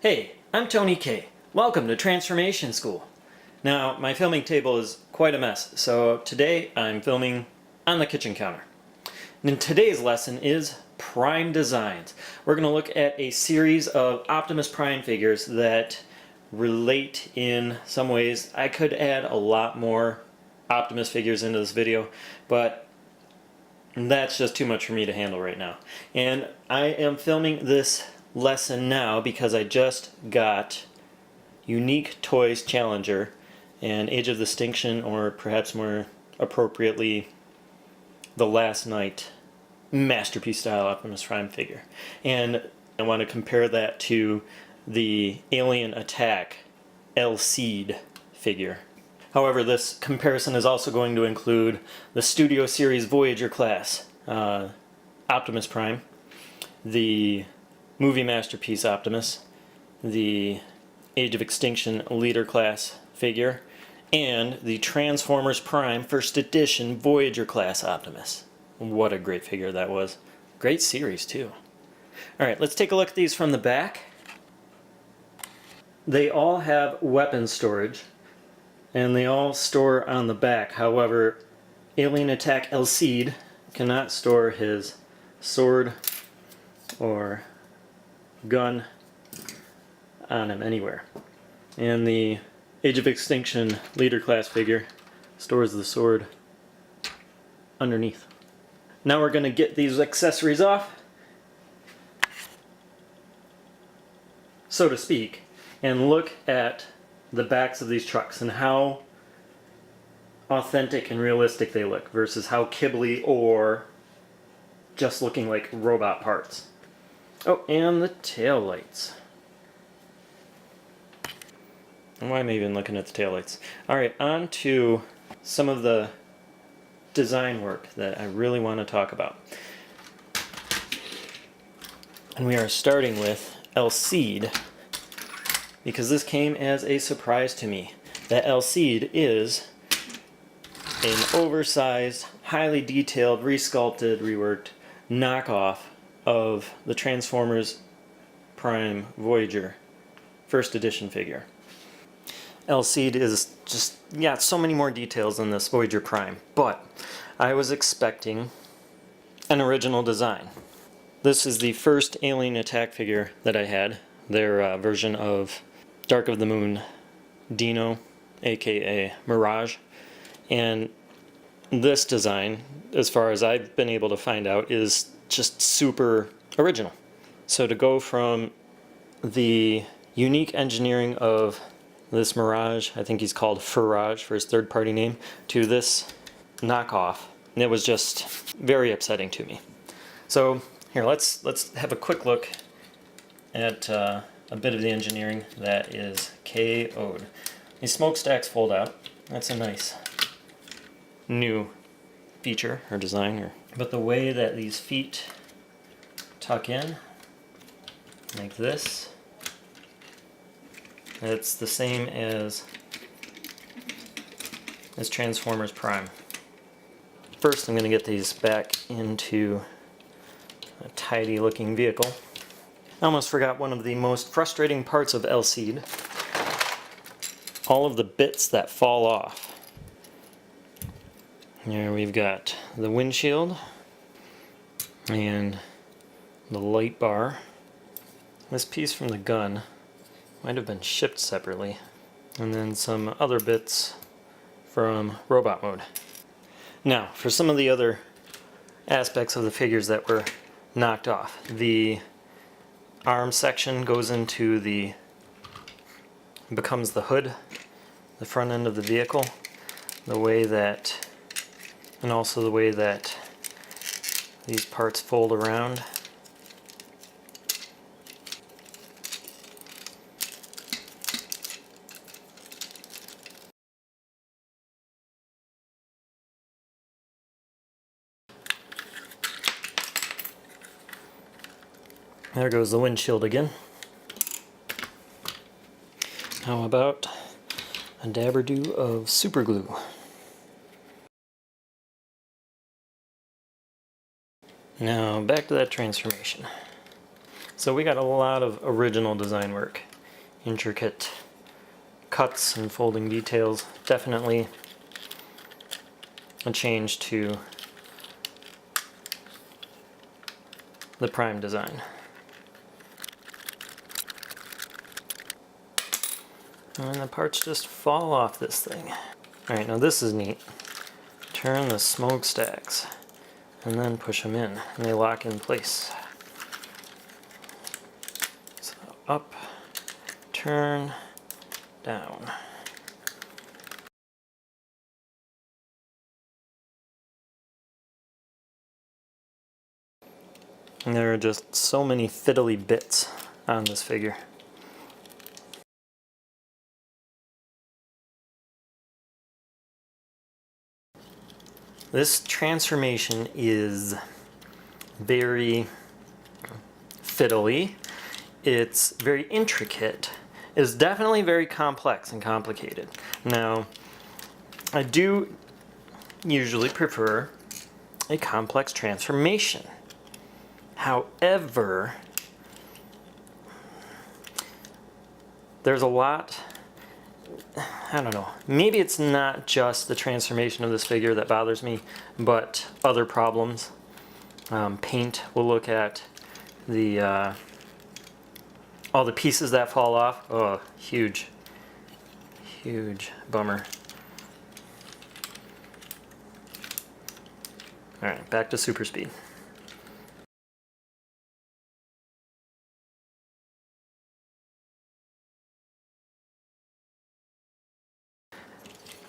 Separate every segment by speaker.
Speaker 1: Hey, I'm Tony K. Welcome to Transformation School. Now, my filming table is quite a mess, so today I'm filming on the kitchen counter. And today's lesson is Prime Designs. We're going to look at a series of Optimus Prime figures that relate in some ways. I could add a lot more Optimus figures into this video, but that's just too much for me to handle right now. And I am filming this lesson now because I just got Unique Toys Challenger and Age of Distinction, or perhaps more appropriately, the Last Night Masterpiece style Optimus Prime figure. And I want to compare that to the Alien Attack LC'd figure. However, this comparison is also going to include the Studio Series Voyager class Optimus Prime, the Movie Masterpiece Optimus, the Age of Extinction Leader class figure, and the Transformers Prime First Edition Voyager class Optimus. What a great figure that was. Great series too. Alright, let's take a look at these from the back. They all have weapon storage, and they all store on the back. However, Alien Attack LC'd cannot store his sword or gun on him anywhere. And the Age of Extinction Leader class figure stores the sword underneath. Now we're going to get these accessories off, so to speak, and look at the backs of these trucks and how authentic and realistic they look versus how kibbly or just looking like robot parts. Oh, and the tail lights. Why am I even looking at the tail lights? Alright, on to some of the design work that I really want to talk about. And we are starting with LC'd, because this came as a surprise to me. That LC'd is an oversized, highly detailed, resculpted, reworked knockoff of the Transformers Prime Voyager First Edition figure. LC'd is just, yeah, so many more details than this Voyager Prime, but I was expecting an original design. This is the first Alien Attack figure that I had, their version of Dark of the Moon Dino, aka Mirage, and this design, as far as I've been able to find out, is just super original. So to go from the unique engineering of this Mirage, I think he's called Farage for his third-party name, to this knockoff, it was just very upsetting to me. So here, let's have a quick look at a bit of the engineering that is KO'd. These smokestacks fold out. That's a nice new feature or design, but the way that these feet tuck in like this, it's the same as Transformers Prime. First, I'm going to get these back into a tidy looking vehicle. I almost forgot one of the most frustrating parts of LC'd. All of the bits that fall off. Here we've got the windshield and the light bar. This piece from the gun might have been shipped separately. And then some other bits from robot mode. Now, for some of the other aspects of the figures that were knocked off. The arm section goes into becomes the hood, the front end of the vehicle. The way that, and also the way that these parts fold around. There goes the windshield again. How about a dab or two of super glue? Now back to that transformation. So we got a lot of original design work intricate cuts and folding details. Definitely a change to the Prime design. And the parts just fall off this thing. Alright, now this is neat. Turn the smokestacks and then push them in, and they lock in place. So up, turn, down. And there are just so many fiddly bits on this figure. This transformation is very fiddly. It's very intricate. It's definitely very complex and complicated. Now, I do usually prefer a complex transformation. However, there's a lot, I don't know, maybe it's not just the transformation of this figure that bothers me, but other problems. Paint, we'll look at the all the pieces that fall off. Oh, huge bummer. Alright, back to super speed.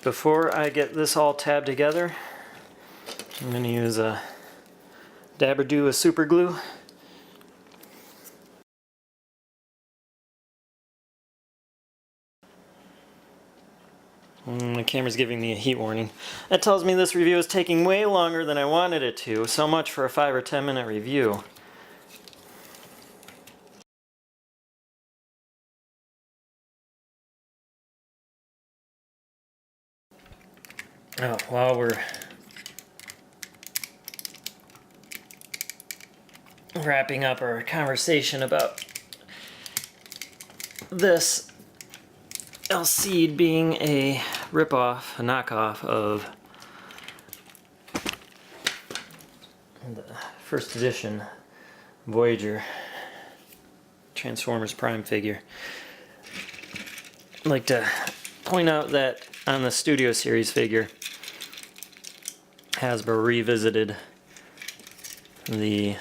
Speaker 1: Before I get this all tabbed together, I'm going to use a Dabber-Do of super glue. The camera's giving me a heat warning. That tells me this review is taking way longer than I wanted it to. So much for a 5 or 10 minute review. Oh, while we're wrapping up our conversation about this L-Seed being a ripoff, a knockoff of the first edition Voyager Transformers Prime figure, I'd like to point out that on the Studio Series figure, Hasbro revisited the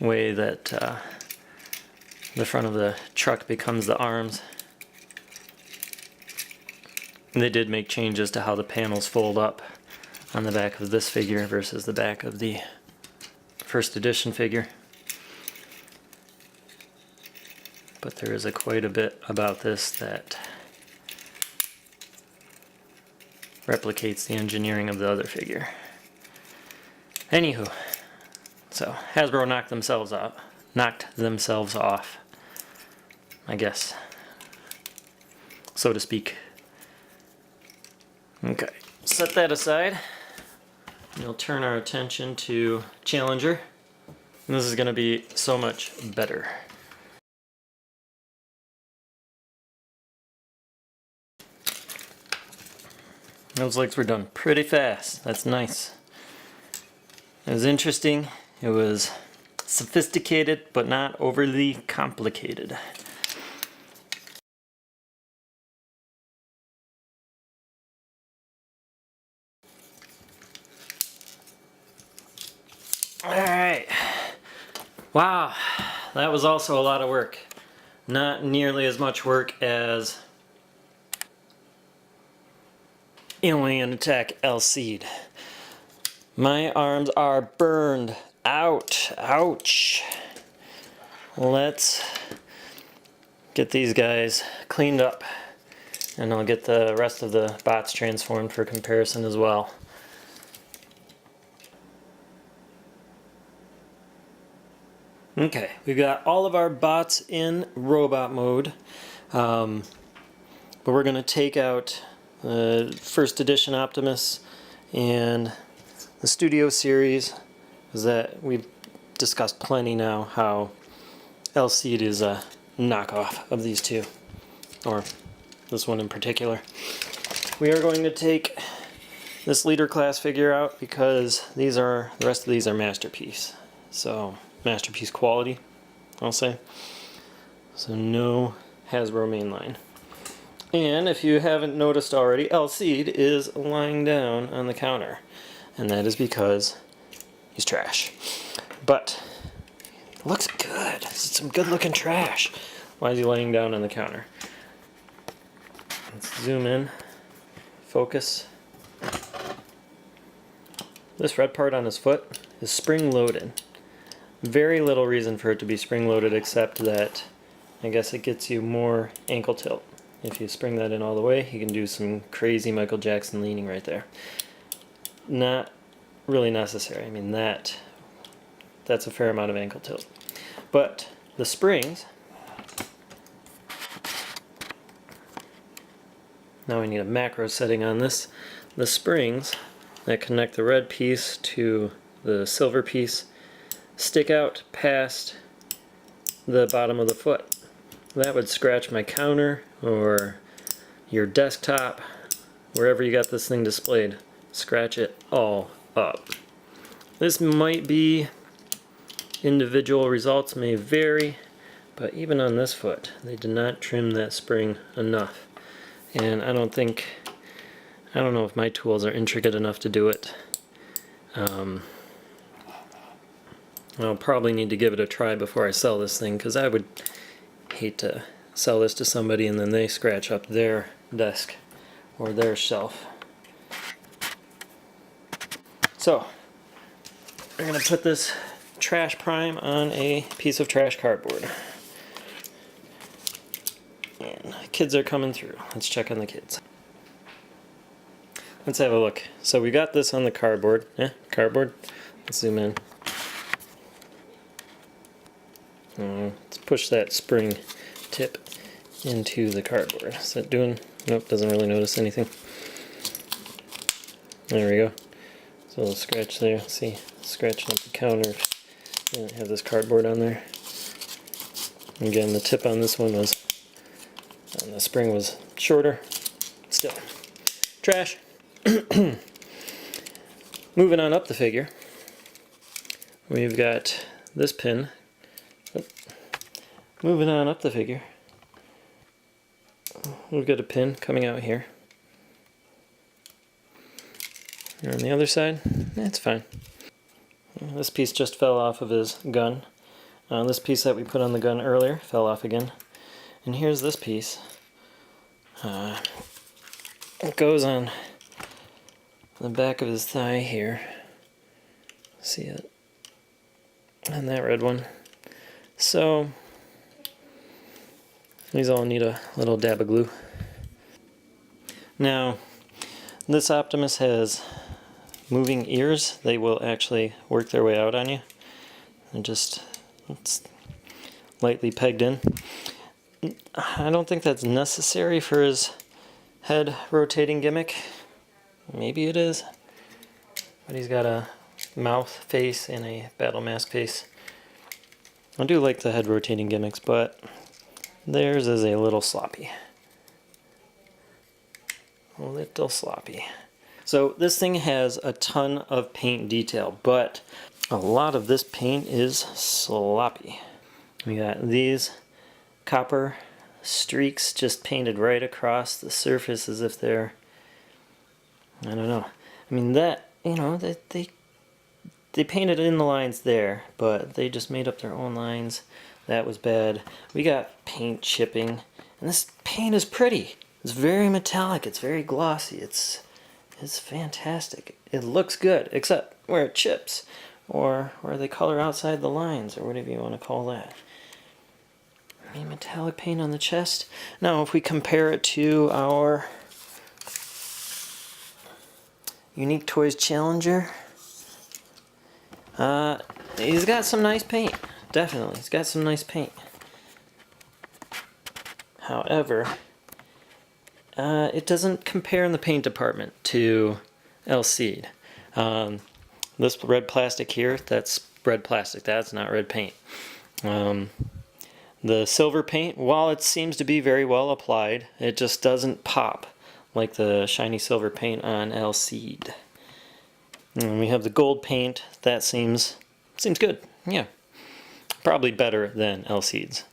Speaker 1: way that the front of the truck becomes the arms. They did make changes to how the panels fold up on the back of this figure versus the back of the first edition figure. But there is quite a bit about this that replicates the engineering of the other figure. Anywho, so Hasbro knocked themselves off, I guess, so to speak. Okay, set that aside. We'll turn our attention to Challenger. And this is going to be so much better. Those legs were done pretty fast. That's nice. It was interesting. It was sophisticated, but not overly complicated. Alright. Wow. That was also a lot of work. Not nearly as much work as Alien Attack L-Seed. My arms are burned out. Ouch. Let's get these guys cleaned up, and I'll get the rest of the bots transformed for comparison as well. Okay, we've got all of our bots in robot mode, but we're going to take out the first edition Optimus and the Studio Series, because that we've discussed plenty now how L-Seed is a knockoff of these two, or this one in particular. We are going to take this leader class figure out because the rest of these are masterpiece. So masterpiece quality, I'll say. So no Hasbro mainline. And if you haven't noticed already, Alcide is lying down on the counter. And that is because he's trash. But it looks good. This is some good looking trash. Why is he laying down on the counter? Let's zoom in. Focus. This red part on his foot is spring loaded. Very little reason for it to be spring loaded except that I guess it gets you more ankle tilt. If you spring that in all the way, you can do some crazy Michael Jackson leaning right there. Not really necessary. I mean, that's a fair amount of ankle tilt. But the springs, now we need a macro setting on this. The springs that connect the red piece to the silver piece stick out past the bottom of the foot. That would scratch my counter or your desktop, wherever you got this thing displayed. Scratch it all up. This might be, individual results may vary, but even on this foot, they did not trim that spring enough. And I don't know if my tools are intricate enough to do it. I'll probably need to give it a try before I sell this thing, because I would hate to sell this to somebody and then they scratch up their desk or their shelf. So, we're going to put this trash prime on a piece of trash cardboard. And kids are coming through. Let's check on the kids. Let's have a look. So we got this on the cardboard. Cardboard. Let's zoom in. Let's push that spring tip into the cardboard. Is that doing? Nope, doesn't really notice anything. There we go. So a little scratch there. See, scratching up the counter. Didn't have this cardboard on there. Again, the tip on this one was, and the spring was shorter. Still, trash. Moving on up the figure, we've got this pin. Moving on up the figure, we've got a pin coming out here. And on the other side, that's fine. This piece just fell off of his gun. This piece that we put on the gun earlier fell off again. And here's this piece. It goes on the back of his thigh here. See it? And that red one. So these all need a little dab of glue. Now, this Optimus has moving ears. They will actually work their way out on you. And it's lightly pegged in. I don't think that's necessary for his head rotating gimmick. Maybe it is. But he's got a mouth face and a battle mask face. I do like the head rotating gimmicks, but theirs is a little sloppy. A little sloppy. So this thing has a ton of paint detail, but a lot of this paint is sloppy. We got these copper streaks just painted right across the surface as if they're, I don't know. I mean, that, you know, they painted in the lines there, but they just made up their own lines. That was bad. We got paint chipping, and this paint is pretty. It's very metallic. It's very glossy. It's fantastic. It looks good, except where it chips, or where they color outside the lines, or whatever you want to call that. I mean, metallic paint on the chest. Now, if we compare it to our Unique Toys Challenger, he's got some nice paint. Definitely, he's got some nice paint. However, it doesn't compare in the paint department to Alcide. This red plastic here, that's red plastic. That's not red paint. The silver paint, while it seems to be very well applied, it just doesn't pop like the shiny silver paint on Alcide. And we have the gold paint. That seems good. Yeah, probably better than Alcide's,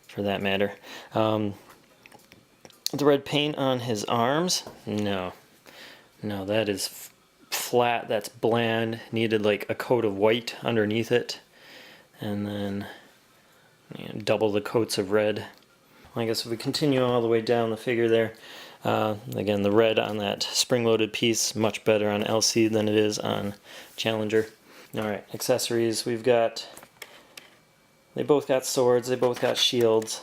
Speaker 1: for that matter. The red paint on his arms, no, that is flat. That's bland. Needed like a coat of white underneath it, and then double the coats of red. I guess if we continue all the way down the figure there, again, the red on that spring-loaded piece, much better on Alcide than it is on Challenger. Alright, accessories. We've got, they both got swords, they both got shields.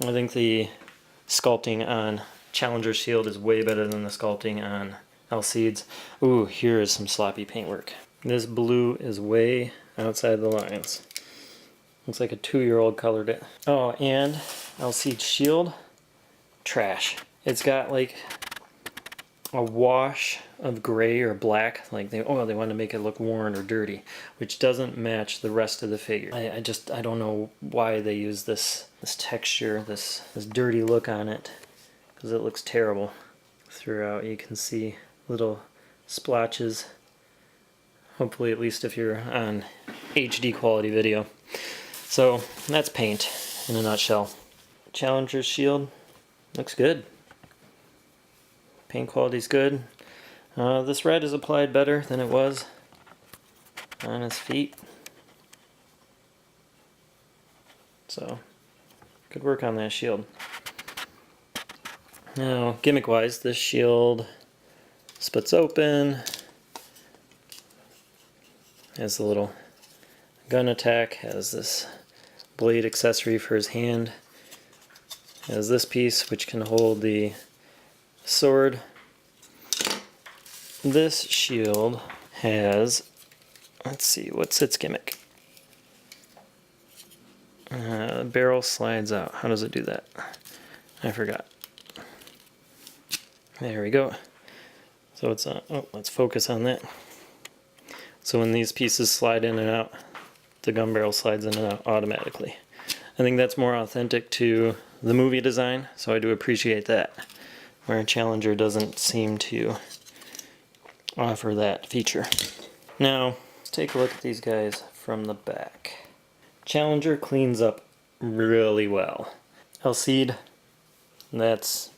Speaker 1: I think the sculpting on Challenger's shield is way better than the sculpting on Alcide's. Ooh, here is some sloppy paintwork. This blue is way outside the lines. Looks like a 2-year-old colored it. Oh, and Alcide's shield, trash. It's got like a wash of gray or black, like they want to make it look worn or dirty, which doesn't match the rest of the figure. I don't know why they use this texture, this dirty look on it, because it looks terrible throughout. You can see little splotches. Hopefully, at least if you're on HD quality video. So that's paint in a nutshell. Challenger's shield looks good. Paint quality's good. This red is applied better than it was on his feet. So, good work on that shield. Now, gimmick-wise, this shield splits open. Has a little gun attack. Has this blade accessory for his hand. Has this piece, which can hold the sword. This shield has, let's see, what's its gimmick? Barrel slides out. How does it do that? I forgot. There we go. So it's let's focus on that. So when these pieces slide in and out, the gun barrel slides in and out automatically. I think that's more authentic to the movie design, so I do appreciate that, where Challenger doesn't seem to offer that feature. Now, let's take a look at these guys from the back. Challenger cleans up really well. Alcide, that's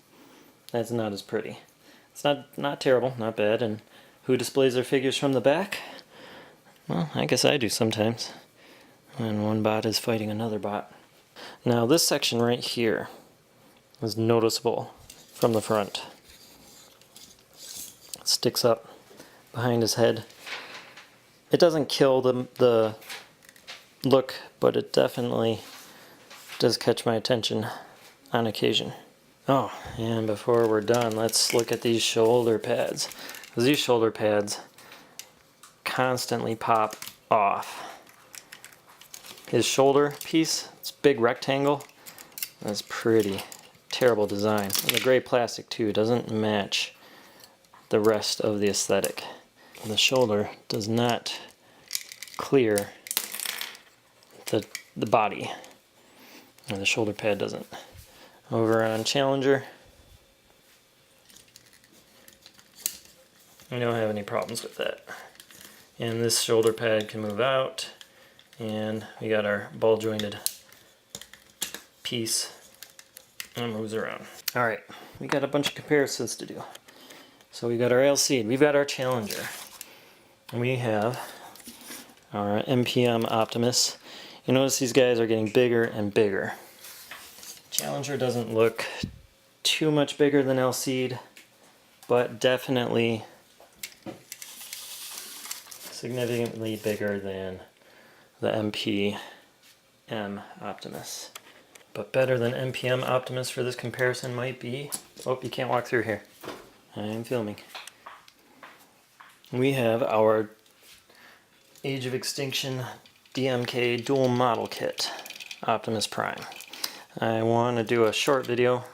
Speaker 1: not as pretty. It's not terrible, not bad. And who displays their figures from the back? Well, I guess I do sometimes, when one bot is fighting another bot. Now this section right here is noticeable from the front. It sticks up behind his head. It doesn't kill the look, but it definitely does catch my attention on occasion. Oh, and before we're done, let's look at these shoulder pads. Because these shoulder pads constantly pop off. His shoulder piece, it's big rectangle. That's pretty terrible design. And the gray plastic too doesn't match the rest of the aesthetic. The shoulder does not clear the body. And the shoulder pad doesn't. Over on Challenger, I don't have any problems with that. And this shoulder pad can move out, and we got our ball jointed piece, and it moves around. Alright, we got a bunch of comparisons to do. So we got our Alcide, we've got our Challenger, and we have our MPM Optimus. You notice these guys are getting bigger and bigger. Challenger doesn't look too much bigger than Alcide, but definitely significantly bigger than the MPM Optimus. But better than MPM Optimus for this comparison might be... Oh, you can't walk through here. I am filming. We have our Age of Extinction DMK Dual Model Kit, Optimus Prime. I want to do a short video.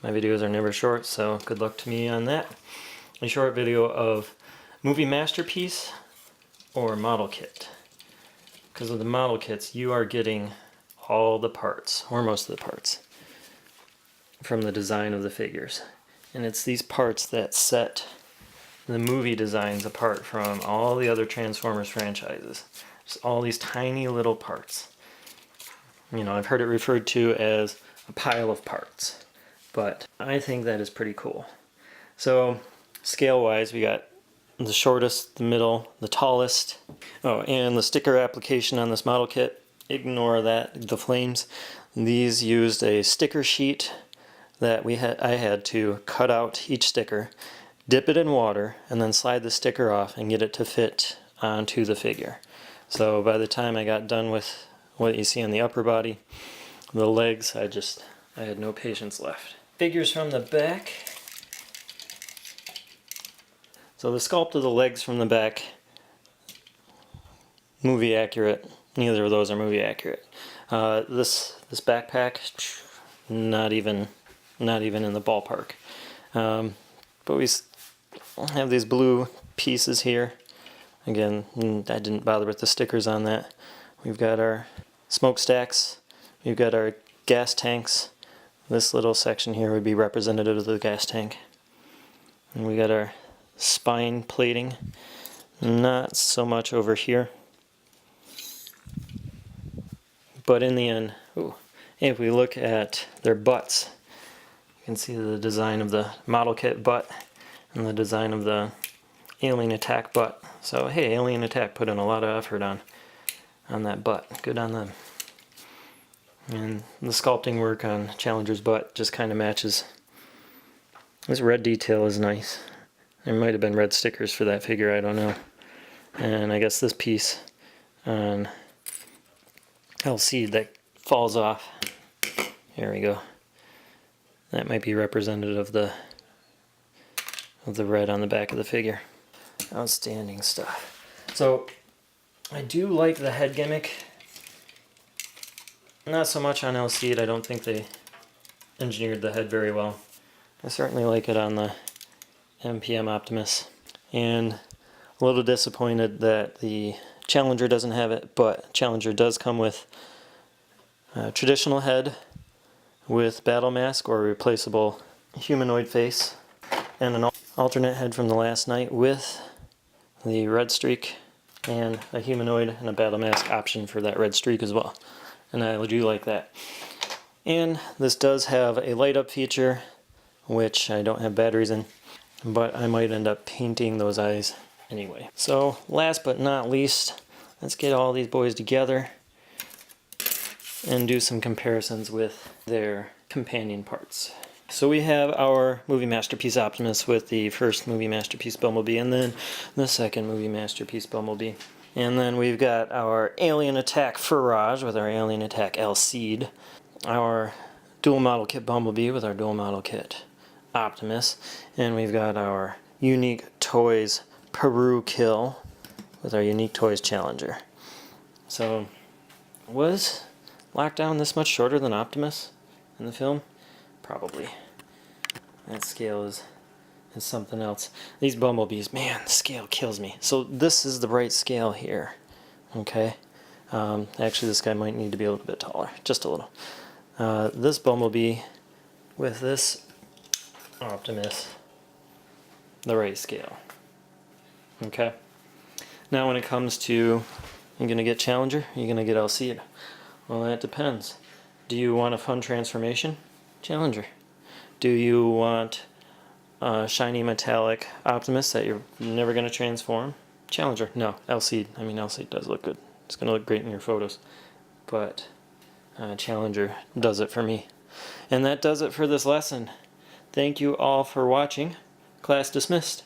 Speaker 1: My videos are never short, so good luck to me on that. A short video of movie masterpiece or model kit. Because of the model kits, you are getting all the parts, or most of the parts, from the design of the figures. And it's these parts that set the movie designs apart from all the other Transformers franchises. Just all these tiny little parts. You know, I've heard it referred to as a pile of parts, but I think that is pretty cool. So, scale-wise, we got the shortest, the middle, the tallest. Oh, and the sticker application on this model kit, ignore that, the flames. These used a sticker sheet that I had to cut out each sticker, dip it in water, and then slide the sticker off and get it to fit onto the figure. So by the time I got done with what you see on the upper body, the legs, I had no patience left. Figures from the back. So the sculpt of the legs from the back, movie accurate. Neither of those are movie accurate. This backpack, not even in the ballpark. But we have these blue pieces here. Again, I didn't bother with the stickers on that. We've got our smokestacks. We've got our gas tanks. This little section here would be representative of the gas tank. And we got our spine plating. Not so much over here. But in the end, if we look at their butts, you can see the design of the model kit butt and the design of the Alien Attack butt. So hey, Alien Attack put in a lot of effort on that butt. Good on them. And the sculpting work on Challenger's butt just kind of matches. This red detail is nice. There might have been red stickers for that figure, I don't know. And I guess this piece on LC that falls off. Here we go. That might be representative of the red on the back of the figure. Outstanding stuff. So I do like the head gimmick. Not so much on LC. I don't think they engineered the head very well. I certainly like it on the MPM Optimus. And a little disappointed that the Challenger doesn't have it, but Challenger does come with a traditional head with battle mask or replaceable humanoid face, and an alternate head from the last night with the red streak and a humanoid and a battle mask option for that red streak as well. And I do like that. And this does have a light up feature, which I don't have batteries in, but I might end up painting those eyes anyway. So last but not least, let's get all these boys together and do some comparisons with their companion parts. So we have our Movie Masterpiece Optimus with the first Movie Masterpiece Bumblebee and then the second Movie Masterpiece Bumblebee. And then we've got our Alien Attack Farage with our Alien Attack Alcide, our Dual Model Kit Bumblebee with our Dual Model Kit Optimus, and we've got our Unique Toys Peru Kill with our Unique Toys Challenger. So, was Lockdown this much shorter than Optimus in the film? Probably. That scale is something else. These Bumblebees, man, the scale kills me. So this is the right scale here. Okay? Actually, this guy might need to be a little bit taller. Just a little. This Bumblebee with this Optimus, the right scale. Okay? Now when it comes to, you're going to get Challenger, you're going to get Alcide. Well, that depends. Do you want a fun transformation? Challenger. Do you want a shiny metallic Optimus that you're never going to transform? Challenger. No, Alcide. I mean, Alcide does look good. It's going to look great in your photos. But Challenger does it for me. And that does it for this lesson. Thank you all for watching. Class dismissed.